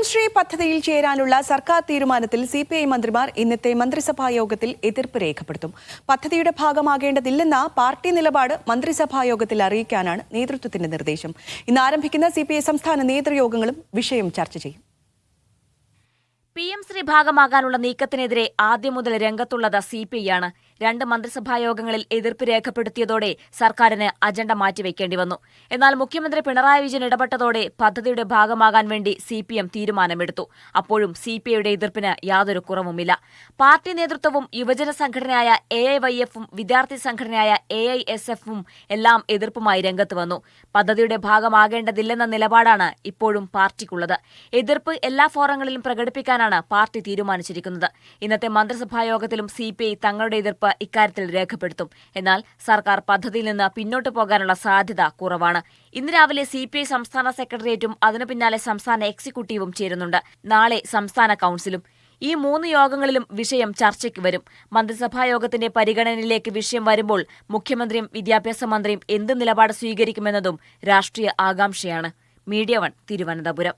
ശ്രീ പദ്ധതിയിൽ ചേരാനുള്ള സർക്കാർ തീരുമാനത്തിൽ സിപിഐ മന്ത്രിമാർ ഇന്നത്തെ മന്ത്രിസഭാ യോഗത്തിൽ എതിർപ്പ് രേഖപ്പെടുത്തും. പദ്ധതിയുടെ ഭാഗമാകേണ്ടതില്ലെന്ന പാർട്ടി നിലപാട് മന്ത്രിസഭാ യോഗത്തിൽ അറിയിക്കാനാണ് നേതൃത്വത്തിന്റെ നിർദ്ദേശം. ഇന്ന് ആരംഭിക്കുന്ന സിപിഐ സംസ്ഥാന നേതൃയോഗങ്ങളും വിഷയം ചർച്ച ചെയ്യും. PM ശ്രീ ഭാഗമാകാനുള്ള നീക്കത്തിനെതിരെ ആദ്യം മുതൽ രംഗത്തുള്ളത് സിപിഐ ആണ്. 2 മന്ത്രിസഭാ യോഗങ്ങളിൽ എതിർപ്പ് രേഖപ്പെടുത്തിയതോടെ സർക്കാരിന് അജണ്ട മാറ്റിവെക്കേണ്ടി വന്നു. എന്നാൽ മുഖ്യമന്ത്രി പിണറായി വിജയൻ ഇടപെട്ടതോടെ പദ്ധതിയുടെ ഭാഗമാകാൻ വേണ്ടി CPM തീരുമാനമെടുത്തു. അപ്പോഴും സിപിഐയുടെ എതിർപ്പിന് യാതൊരു കുറവുമില്ല. പാർട്ടി നേതൃത്വവും യുവജന സംഘടനയായ AIYF-ഉം വിദ്യാർത്ഥി സംഘടനയായ AISF-ഉം എല്ലാം എതിർപ്പുമായി രംഗത്ത് വന്നു. പദ്ധതിയുടെ ഭാഗമാകേണ്ടതില്ലെന്ന നിലപാടാണ് ഇപ്പോഴും പാർട്ടിക്കുള്ളത്. എതിർപ്പ് എല്ലാ ഫോറങ്ങളിലും പ്രകടിപ്പിക്കാൻ പാർട്ടി തീരുമാനിച്ചിരിക്കുന്നത്. ഇന്നത്തെ മന്ത്രിസഭാ യോഗത്തിലും സിപിഐ തങ്ങളുടെ എതിർപ്പ് ഇക്കാര്യത്തിൽ രേഖപ്പെടുത്തും. എന്നാൽ സർക്കാർ പദ്ധതിയിൽ നിന്ന് പിന്നോട്ടു പോകാനുള്ള സാധ്യത കുറവാണ്. ഇന്ന് രാവിലെ സിപിഐ സംസ്ഥാന സെക്രട്ടേറിയറ്റും അതിനു പിന്നാലെ സംസ്ഥാന എക്സിക്യൂട്ടീവും ചേരുന്നുണ്ട്. നാളെ സംസ്ഥാന കൌൺസിലും. ഈ 3 യോഗങ്ങളിലും വിഷയം ചർച്ചയ്ക്ക് വരും. മന്ത്രിസഭാ യോഗത്തിന്റെ പരിഗണനയിലേക്ക് വിഷയം വരുമ്പോൾ മുഖ്യമന്ത്രിയും വിദ്യാഭ്യാസ മന്ത്രിയും എന്ത് നിലപാട് സ്വീകരിക്കുമെന്നതും രാഷ്ട്രീയ ആകാംക്ഷയാണ്. മീഡിയ 1 തിരുവനന്തപുരം.